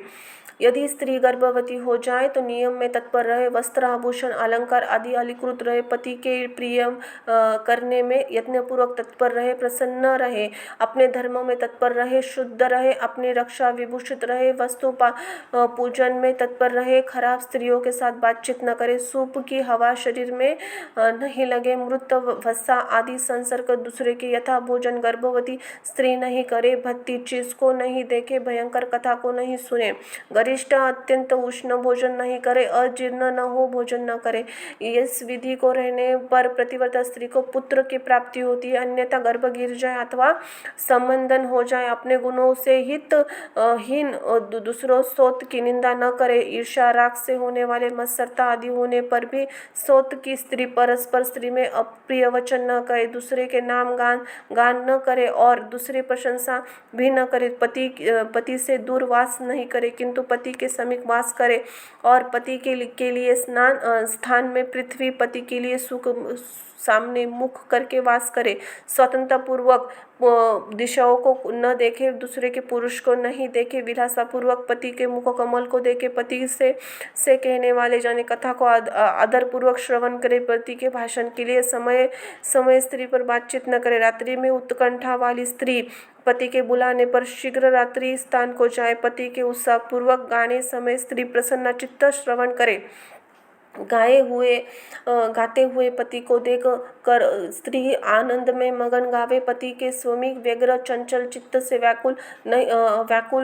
यदि स्त्री गर्भवती हो जाए तो नियम में तत्पर रहे। वस्त्र, आभूषण, अलंकार आदि अलंकृत रहे। पति के प्रिय करने में यत्नपूर्वक तत्पर रहे। प्रसन्न रहे। अपने धर्म में तत्पर रहे। शुद्ध रहे। अपनी रक्षा विभूषित रहे। वस्तु पूजन में तत्पर रहे। खराब स्त्रियों के साथ बातचीत न करे। सूप की हवा शरीर में नहीं लगे। मृत, वसा आदि संसर्ग दूसरे के यथा भोजन गर्भवती स्त्री नहीं करे। भक्ति चीज को नहीं देखे। भयंकर कथा को नहीं सुने। गरिष्ठ अत्यंत उष्ण भोजन नहीं करे। अजीर्ण न हो भोजन न करे। इस विधि को रहने पर प्रतिव्रता स्त्री को पुत्र की प्राप्ति होती है। अन्यथा गर्भ गिर जाए अथवा संबंधन हो जाए। अपने गुणों से हीन दूसरों सोत की निंदा न करे। ईर्ष्या, राग से होने वाले मत्सरता आदि होने पर भी सोत की स्त्री परस्पर स्त्री में अप्रिय वचन न करे। दूसरे के नाम गान न करे और दूसरी प्रशंसा भी न करे। पति से दूर वास नहीं करे किंतु पति के समीप वास करे। और पति के लिए स्थान में पृथ्वी, पति के लिए सुख सामने मुख करके वास करे। स्वतंत्रता पूर्वक दिशाओं को न देखे। दूसरे के पुरुष को नहीं देखे। विलासा पूर्वक पति के मुख कमल को देखे। पति से कहने वाले जाने कथा को आदर पूर्वक श्रवण करे। पति के भाषण के लिए समय स्त्री पर बातचीत न करे। रात्रि में उत्कंठा वाली स्त्री पति के बुलाने पर शीघ्र रात्रि स्थान को जाए। पति के उत्साह पूर्वक गाने समय स्त्री प्रसन्न चित्त श्रवण करे। गाते हुए पति को देख कर स्त्री आनंद में मगन गावे। पति के स्वामी व्यग्र चंचल चित्त से व्याकुल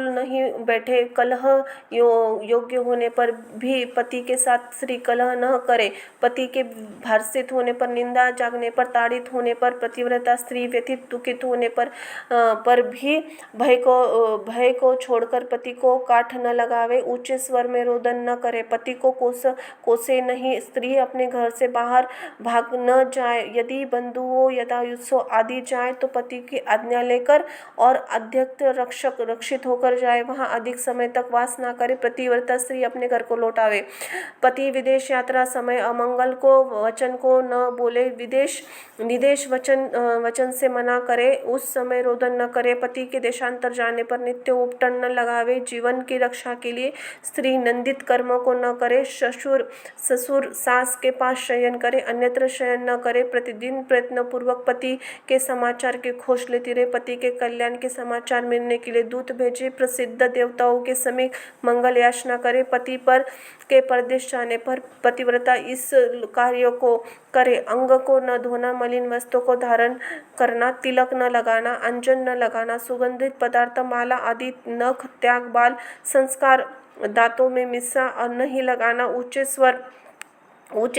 नहीं बैठे। कलह योग्य होने पर भी पति के साथ स्त्री कलह न करे। पति के भर्षित होने पर, निंदा जागने पर, ताड़ित होने पर, पतिव्रता स्त्री व्यथित दुखित होने पर भी भय को छोड़कर पति को काठ न लगावे। ऊंचे स्वर में रोदन न करे। पति को कोसे नहीं। स्त्री अपने घर से बाहर भाग न जाए। यदि बंधुओं यदायुत्सव आदि जाए तो पति की आज्ञा लेकर और अध्यक्ष रक्षित होकर जाए। वहां अधिक समय तक वास न करे। प्रतिव्रता स्त्री अपने घर को लौटावे। पति विदेश यात्रा समय अमंगल को वचन को न बोले। निदेश वचन से मना करे। उस समय रोदन न करे। पति के देशांतर जाने पर नित्य उपटन न लगावे। जीवन की रक्षा के लिए स्त्री निंदित कर्मों को न करे। ससुर सास के पास शयन करे, अन्यत्र शयन न करे। प्रतिदिन प्रयत्न पूर्वक पति के समाचार की खोज लेती रहे। पति के कल्याण के समाचार मिलने के लिए दूत भेजे। प्रसिद्ध देवताओं के समीप मंगल याचना करे। पति के परदेश जाने पर पतिव्रता इस कार्य को करे। अंग को न धोना, मलिन वस्तु को धारण करना, तिलक न लगाना, अंजन न लगाना, सुगंधित पदार्थ, माला आदि, नख त्याग, बाल संस्कार, दांतों में मिस्सा नहीं लगाना, ऊंचे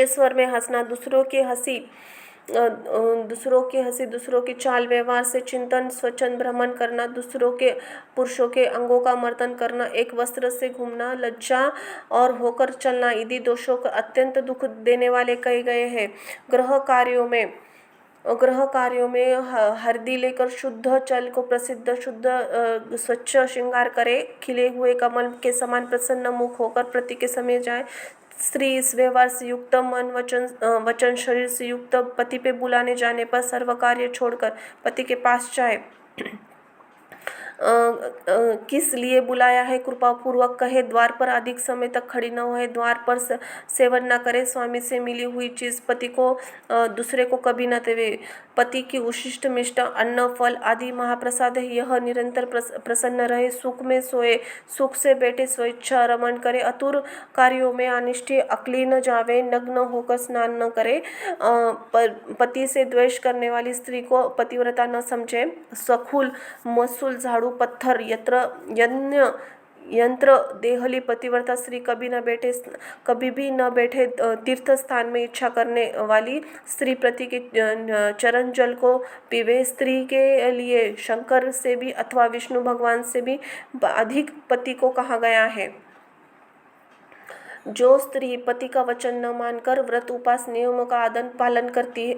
स्वर में हंसना, दूसरों की हंसी, दूसरों की चाल व्यवहार से चिंतन, स्वच्छंद भ्रमण करना, दूसरों के पुरुषों के अंगों का मर्दन करना, एक वस्त्र से घूमना, लज्जा और होकर चलना आदि दोषों को अत्यंत दुख देने वाले कहे गए हैं। गृह कार्यों में हरदी लेकर शुद्ध जल को प्रसिद्ध शुद्ध स्वच्छ श्रृंगार करे। खिले हुए कमल के समान प्रसन्न मुख होकर पति के समय जाए। स्त्री इस व्यवहार से युक्त, मन वचन शरीर से युक्त पति पे बुलाने जाने पर सर्व कार्य छोड़कर पति के पास जाए। किस लिए बुलाया है, कृपा पूर्वक कहे। द्वार पर अधिक समय तक खड़ी न होए, द्वार पर सेवन न करे, स्वामी से मिली हुई चीज पति को दूसरे को कभी न देवे। पति की उशिष्ट मिष्ट अन्न फल आदि महाप्रसाद है, यह निरंतर प्रसन्न रहे, सुख में सोए, सुख से बैठे, स्वेच्छा रमण करे, अतुर कार्यों में अनिष्ट अकली न जावे, नग्न होकर स्नान न करे, पति से द्वेष करने वाली स्त्री को पतिव्रता न समझे, सखुल मसूल झाड़ू पत्थर यंत्र देहली पतिव्रता स्त्री कभी भी न बैठे, तीर्थ स्थान में इच्छा करने वाली स्त्री पति के चरण जल को पीवे, स्त्री के लिए शंकर से भी अथवा विष्णु भगवान से भी अधिक पति को कहा गया है। जो स्त्री पति का वचन न मानकर व्रत उपास नियम का पालन करती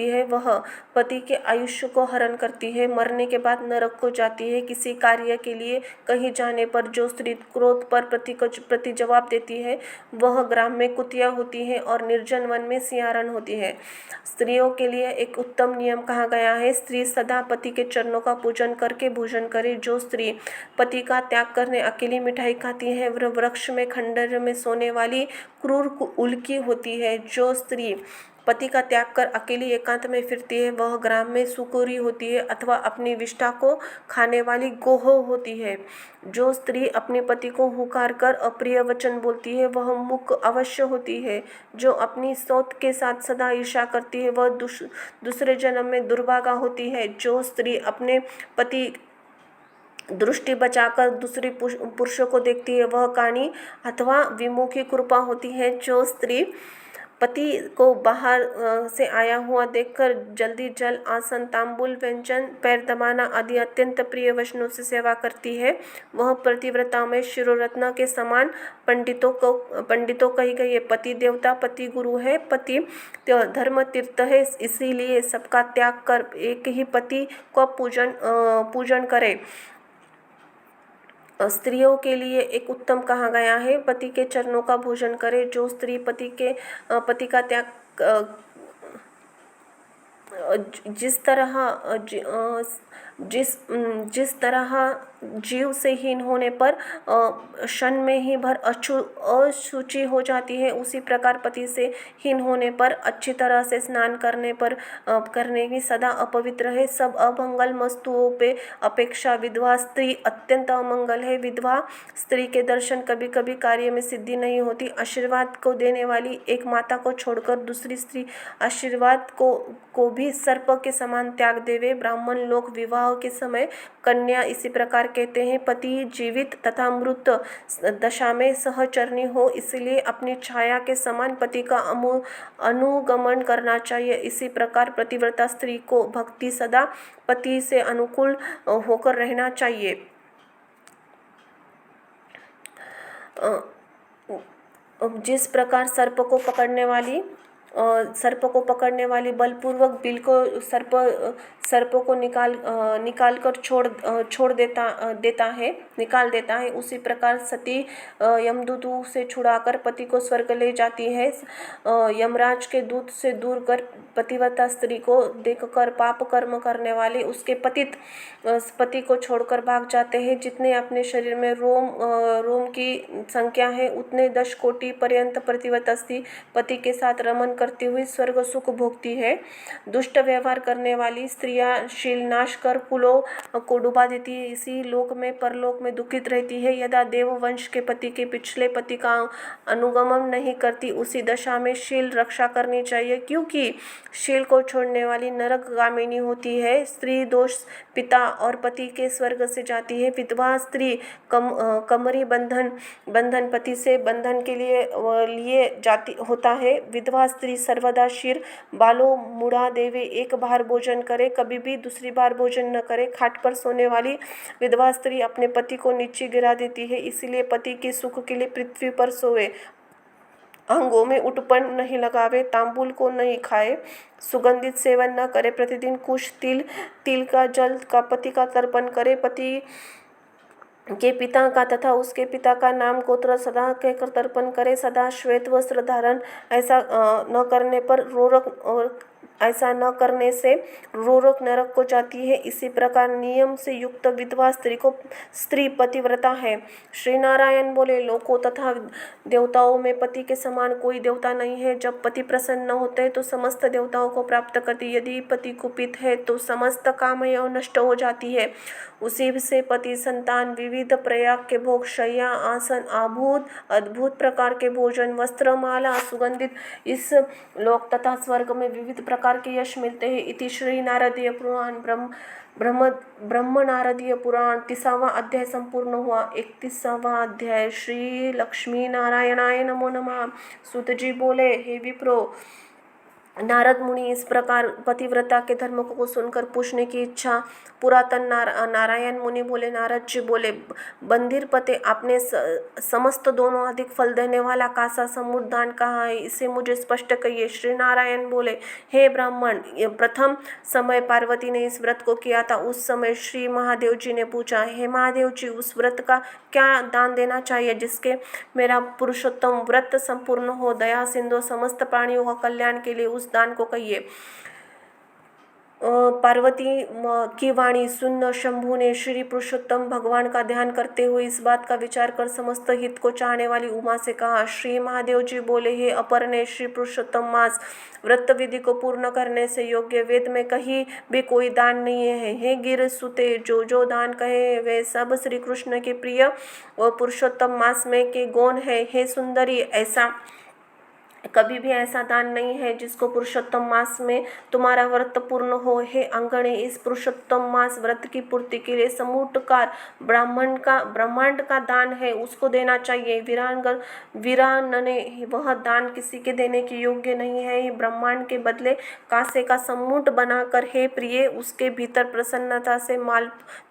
है, वह पति के आयुष्य को हरण करती है, मरने के बाद नरक को जाती है। किसी कार्य के लिए कहीं जाने पर जो स्त्री क्रोध पर प्रति जवाब देती है, वह ग्राम में कुतिया होती है और निर्जन वन में सियारन होती है। स्त्रियों के लिए एक उत्तम नियम कहा गया है, स्त्री सदा पति के चरणों का पूजन करके भोजन करे। जो स्त्री पति का त्याग करने अकेली मिठाई खाती है, वह वृक्ष में खंडर में सोने वाली क्रूर उल्की होती है। जो स्त्री पति का त्याग कर अकेली एकांत में फिरती है, वह ग्राम में सुकुरी होती है अथवा अपनी विष्ठा को खाने वाली गोह होती है। जो स्त्री अपने पति को हुकार कर अप्रिय वचन बोलती है, वह मूक अवश्य होती है। जो अपनी सौत के साथ सदा ईर्ष्या करती है, वह दूसरे जन्म में दुर्भागा होती है। जो स्त्री अपने पति दृष्टि बचाकर दूसरे पुरुषों को देखती है, वह काणी अथवा विमुखी कृपा होती है। जो स्त्री पति को बाहर से आया हुआ देखकर जल्दी जल आसन तांबुल व्यंजन पैर दबाना आदि अत्यंत प्रिय वचनों से सेवा करती है, वह प्रतिव्रता में शिरोरत्न के समान पंडितों कही गई है। पति देवता पति गुरु है, पति धर्म तीर्थ है, इसीलिए सबका त्याग कर एक ही पति को पूजन करे। स्त्रियों के लिए एक उत्तम कहा गया है, पति के चरणों का भोजन करे। जो स्त्री पति का त्याग जिस तरह जीव से हीन होने पर क्षण में ही भर अशुचि हो जाती है, उसी प्रकार पति से हीन होने पर अच्छी तरह से स्नान करने की सदा अपवित्र है। सब अमंगल वस्तुओं पे अपेक्षा विधवा स्त्री अत्यंत अमंगल है। विधवा स्त्री के दर्शन कभी कभी कार्य में सिद्धि नहीं होती। आशीर्वाद को देने वाली एक माता को छोड़कर दूसरी स्त्री आशीर्वाद को भी सर्प के समान त्याग देवे। ब्राह्मण लोग विवाह के समय कन्या इसी प्रकार कहते हैं, पति जीवित तथा मृत दशा में सहचरनी हो, इसलिए अपनी छाया के समान पति का अनुगमन करना चाहिए। इसी प्रकार पतिव्रता स्त्री को भक्ति सदा पति से अनुकूल होकर रहना चाहिए। जिस प्रकार सर्प को पकड़ने वाली बलपूर्वक बिल को सर्प को निकाल कर छोड़ देता है, उसी प्रकार सती यमदूत से छुड़ाकर पति को स्वर्ग ले जाती है। यमराज के दूत से दूर कर पतिव्रता स्त्री को देखकर पाप कर्म करने वाले उसके पति को छोड़कर भाग जाते हैं। जितने अपने शरीर में रोम की संख्या है, उतने 10 कोटि पर्यंत पतिव्रता स्त्री पति के साथ रमन करती हुई स्वर्ग सुख भोगती है। दुष्ट व्यवहार करने वाली स्त्रियां शील नाश कर कुलों को डुबा देती है, इसी लोक में परलोक में दुखित रहती है। यदा देववंश के पति के पिछले पति का अनुगमन नहीं करती, उसी दशा में शील रक्षा करनी चाहिए, क्योंकि शील को छोड़ने वाली नरक गामिनी होती है। स्त्री दोष पिता और पति के स्वर्ग से जाती है। विधवा स्त्री कमरी बंधन पति से बंधन के लिए जाती होता है। विधवा स्त्री सर्वदा शीर बालों मुड़ा देवे, एक बार भोजन करे, कभी भी दूसरी बार भोजन न करे। खाट पर सोने वाली विधवा स्त्री अपने पति को नीचे गिरा देती है, इसलिए पति के सुख के लिए पृथ्वी पर सोए। अंगों में उटपन नहीं लगावे, तांबुल को नहीं खाए, सुगंधित सेवन न करे, प्रतिदिन कुछ तिल का जल का पति का तर्पण करे, पति के पिता का तथा उसके पिता का नाम गोत्र सदा कहकर तर्पण करे, सदा श्वेत वस्त्र धारण। ऐसा न करने पर ऐसा न करने से रोरक नरक को जाती है। इसी प्रकार नियम से युक्त विधवा स्त्री पतिव्रता है। श्री नारायण बोले, लोकों तथा देवताओं में पति के समान कोई देवता नहीं है। जब पति प्रसन्न होते हैं तो समस्त देवताओं को प्राप्त करती। यदि पति कुपित है तो समस्त कामना नष्ट हो जाती है। उसी से पति, संतान, विविध प्रयाग के भोग, शय्या, आसन, आभूत, अद्भुत प्रकार के भोजन, वस्त्र, माला, सुगंधित इस लोक तथा स्वर्ग में विविध प्रकार के यश मिलते हैं। इति श्री नारदीय पुराण ब्रह्म नारदीय पुराण 30वां अध्याय संपूर्ण हुआ। 31वां अध्याय। श्री लक्ष्मी नारायणाय नमो नमः। सूत जी बोले, हे विप्रो, नारद मुनि इस प्रकार पतिव्रता के धर्म को सुनकर पूछने की इच्छा। पुरातन नारायण मुनि बोले, नारद जी बोले, बंदिर पते, आपने समस्त दोनों अधिक फल देने वाला कासा समुद्र दान कहा है, इसे मुझे स्पष्ट कहिए। श्री नारायण बोले, हे ब्राह्मण, प्रथम समय पार्वती ने इस व्रत को किया था। उस समय श्री महादेव जी ने पूछा, हे महादेव जी, उस व्रत का क्या दान देना चाहिए जिसके मेरा पुरुषोत्तम व्रत संपूर्ण हो। दया सिंधु, समस्त प्राणियों का कल्याण के लिए उस दान को कहिए। पार्वती की वाणी सुन शंभु ने श्री पुरुषोत्तम भगवान का ध्यान करते हुए इस बात का विचार कर समस्त हित को चाहने वाली उमा से कहा। श्री महादेव जी बोले, हे अपरने, श्री पुरुषोत्तम मास व्रत विधि को पूर्ण करने से योग्य वेद में कहीं भी कोई दान नहीं है। हे गिर सुते, जो जो दान कहे वे सब श्री कृष्ण के प्रिय और पुरुषोत्तम मास में के गौण है। हे सुंदरी, ऐसा कभी भी ऐसा दान नहीं है जिसको पुरुषोत्तम मास में तुम्हारा व्रत पूर्ण हो। हे अंगणे, इस पुरुषोत्तम मास व्रत की पूर्ति के लिए समूटकार ब्रह्मांड का दान है, उसको देना चाहिए। वीरानने, वह दान किसी के देने के योग्य नहीं है। ब्रह्मांड के बदले कांसे का सम्मुट बनाकर, हे प्रिय, उसके भीतर प्रसन्नता से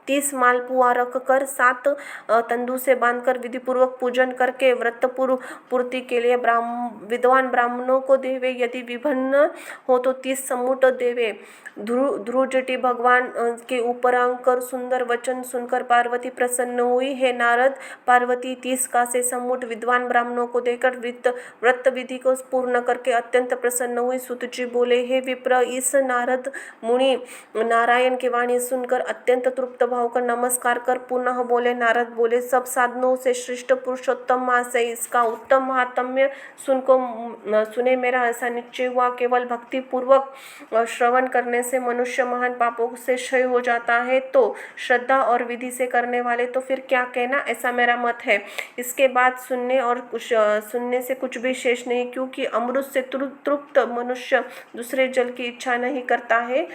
30 मालपुआ रख कर 7 तंदू से बांधकर विधिपूर्वक पूजन करके व्रत पूर्ति के लिए विद्वान ब्राह्मणों को देवे। यदि विभिन्न हो तो 30 सम्मुट देवे। ध्रुवजटी भगवान के ऊपर आकर सुंदर वचन सुनकर पार्वती प्रसन्न हुई। हे नारद, पार्वती 30 कांसे सम्मुट विद्वान ब्राह्मणों को देकर व्रत विधि को पूर्ण करके अत्यंत प्रसन्न हुई। सुत जी बोले, हे विप्र, इस नारद मुनि नारायण की वाणी सुनकर अत्यंत तृप्त भाव कर नमस्कार कर पुनः बोले। नारद बोले, सब साधनों से श्रेष्ठ पुरुषोत्तम मास है, इसका उत्तम महात्म्य सुने मेरा ऐसा निश्चय हुआ। केवल भक्ति पूर्वक श्रवण करने से मनुष्य महान पापों से क्षय हो जाता है, तो श्रद्धा और विधि से करने वाले तो फिर क्या कहना, ऐसा मेरा मत है। इसके बाद सुनने से कुछ भी शेष नहीं, क्योंकि अमृत से तृप्त मनुष्य दूसरे जल की इच्छा नहीं करता है।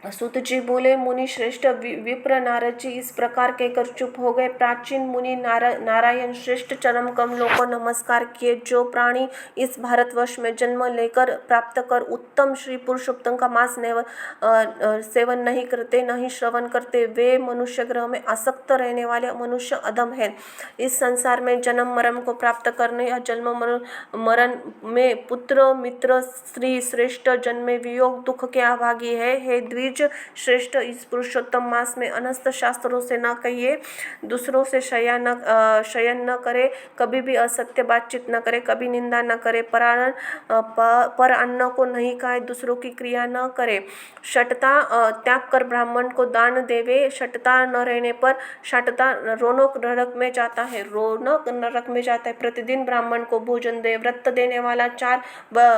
सूत जी बोले, मुनि श्रेष्ठ विप्र, नारद जी इस प्रकार कहकर चुप हो गए। प्राचीन मुनि नारायण श्रेष्ठ चरम कमलों को नमस्कार किए। जो प्राणी इस भारतवर्ष में जन्म लेकर प्राप्त कर उत्तम श्री पुरुषोत्तम का मांस सेवन नहीं करते, नहीं श्रवण करते, वे मनुष्य ग्रह में आसक्त रहने वाले मनुष्य अधम है। इस संसार में जन्म मरण को प्राप्त करने या जन्म मरण में पुत्र मित्र स्त्री श्रेष्ठ जन्मे वियोग दुख के अभागी है। हे द्विज श्रेष्ठ, इस पुरुषोत्तम मास में अनस्त शास्त्रों से न कहिए, दूसरों से शयन न करे, कभी भी असत्य बातचीत न करे, कभी निंदा न करे, पर अन्न को नहीं खाए, दूसरों की क्रिया न करे, शठता त्याग कर ब्राह्मण को दान देवे। शठता न रहने पर शठता रौनक नरक में जाता है, प्रतिदिन ब्राह्मण को भोजन दे। व्रत देने वाला 4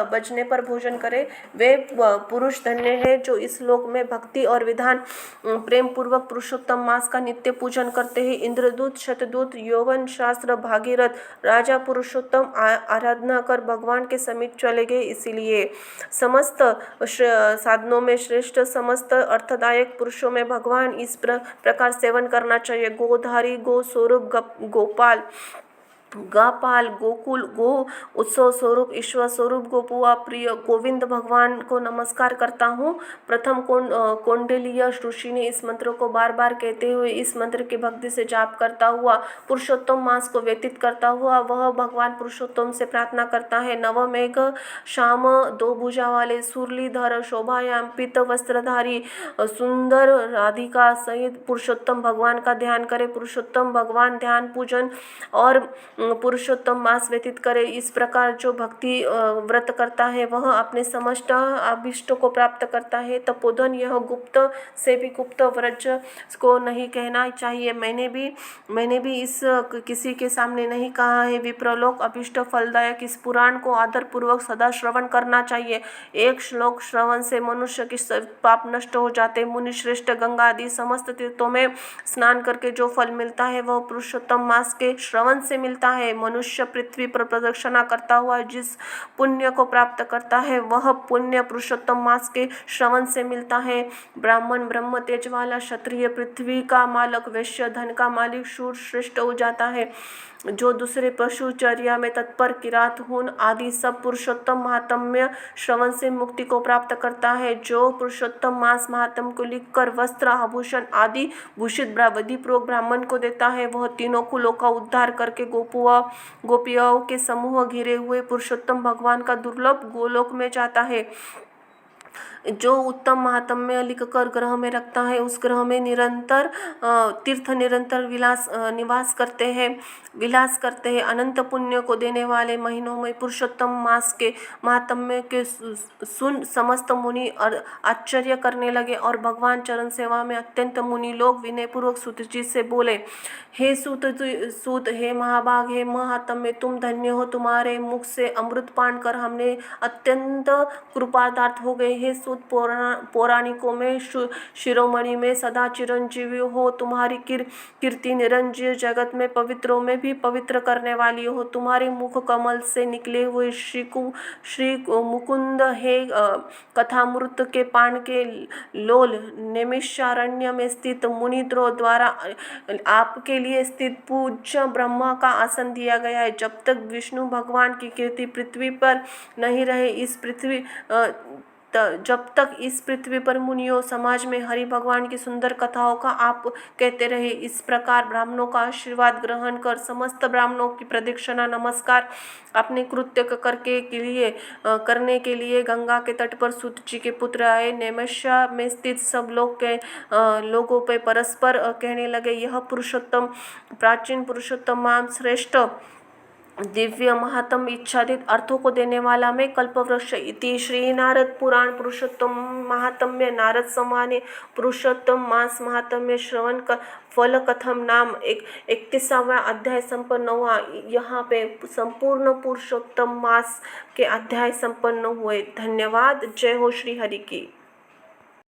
बजने पर भोजन करे, वे पुरुष धन्य है जो इस लोक में भक्ति और विधान प्रेम पूर्वक पुरुषोत्तम मास का नित्य पूजन करते हैं। इंद्रदूत, शतदूत, यौवन शास्त्र, भागीरथ राजा पुरुषोत्तम आराधना कर भगवान के समीप चले गए। इसीलिए समस्त साधनों में श्रेष्ठ, समस्त अर्थदायक पुरुषों में भगवान इस प्रकार सेवन करना चाहिए। गोधारी, गो स्वरूप गोपाल, गोकुल, गो उत्सव स्वरूप, ईश्वर स्वरूप गोपुआ प्रिय गोविंद भगवान को नमस्कार करता हूँ। प्रथम कौंडिल्य ऋषि ने इस मंत्र को बार बार कहते हुए इस मंत्र की भक्ति से जाप करता हुआ पुरुषोत्तम मास को व्यतीत करता हुआ वह भगवान पुरुषोत्तम से प्रार्थना करता है। नवमेघ श्याम 2 भुजा वाले सूरलीधर शोभायाम पीत वस्त्रधारी सुंदर राधिका सहित पुरुषोत्तम भगवान का ध्यान करे। पुरुषोत्तम भगवान ध्यान पूजन और पुरुषोत्तम मास व्यतीत करे। इस प्रकार जो भक्ति व्रत करता है वह अपने समस्त अभिष्टों को प्राप्त करता है। तपोधन यह गुप्त से भी गुप्त व्रज को नहीं कहना चाहिए। मैंने भी इस किसी के सामने नहीं कहा है। विप्रलोक अभिष्ट फलदायक इस पुराण को आदर पूर्वक सदा श्रवण करना चाहिए। एक श्लोक श्रवण से मनुष्य की पाप नष्ट हो जाते। मुनि श्रेष्ठ गंगा आदि समस्त तीर्थों में स्नान करके जो फल मिलता है वह पुरुषोत्तम मास के श्रवण से मिलता है। मनुष्य पृथ्वी पर प्रदक्षिणा करता हुआ जिस पुण्य को प्राप्त करता है वह पुण्य पुरुषोत्तम मास के श्रवण से मिलता है। ब्राह्मण ब्रह्म तेज वाला, क्षत्रिय पृथ्वी का मालक, वैश्य धन का मालिक, शूर श्रेष्ठ हो जाता है। जो दूसरे पशुचर्या में तत्पर, किरात, हून आदि सब पुरुषोत्तम महात्म्य श्रवण से मुक्ति को प्राप्त करता है। जो पुरुषोत्तम मास महात्म को लिखकर वस्त्र आभूषण आदि भूषित विधि पूर्वक ब्राह्मण को देता है वह तीनों कुलों का उद्धार करके गोपियों के समूह घिरे हुए पुरुषोत्तम भगवान का दुर्लभ गोलोक में जाता है। जो उत्तम महात्म्य लिखकर ग्रह में रखता है उस ग्रह में निरंतर तीर्थ निरंतर विलास करते हैं। अनंत पुण्य को देने वाले महीनों में पुरुषोत्तम मास के महात्म्य के सुन समस्त मुनि आश्चर्य करने लगे और भगवान चरण सेवा में अत्यंत मुनि लोग विनय पूर्वक सूत जी से बोले, हे सूत, हे महाभाग, हे महात्म्य, तुम धन्य हो। तुम्हारे मुख से अमृत पान कर हमने अत्यंत कृपादार्थ हो गए। हे सूत, पौराणिकों में शिरोमणि में सदा चिरंजीवी हो। तुम्हारी कीर्ति निरंजन जगत में पवित्रों में भी पवित्र करने वाली हो। तुम्हारे मुख कमल से निकले हुए श्री मुकुंद हे कथामृत के पान के लोल नैमिषारण्य में स्थित मुनिद्रों द्वारा आपके लिए स्थित पूज्य ब्रह्मा का आसन दिया गया है। जब तक विष्णु भगवान की कीर्ति पृथ्वी पर नहीं रहे जब तक इस पृथ्वी पर मुनियों समाज में हरि भगवान की सुंदर कथाओं का आप कहते रहे। इस प्रकार ब्राह्मणों का आशीर्वाद ग्रहण कर समस्त ब्राह्मणों की प्रदक्षिणा नमस्कार अपने कृत्य करने के लिए गंगा के तट पर सूत जी के पुत्र आए। नैमिषा में स्थित सब लोगों पे परस्पर कहने लगे, यह पुरुषोत्तम प्राचीन पुरुषोत्तम माम श्रेष्ठ दिव्य महात्म इच्छादित अर्थों को देने वाला में कल्पवृक्ष। इति श्री नारद पुराण पुरुषोत्तम महात्म्य नारद संवादे पुरुषोत्तम मास महात्म्य श्रवण का फल कथम नाम 31वां अध्याय संपन्न हुआ। यहाँ पे संपूर्ण पुरुषोत्तम मास के अध्याय संपन्न हुए। धन्यवाद। जय हो श्री हरि की।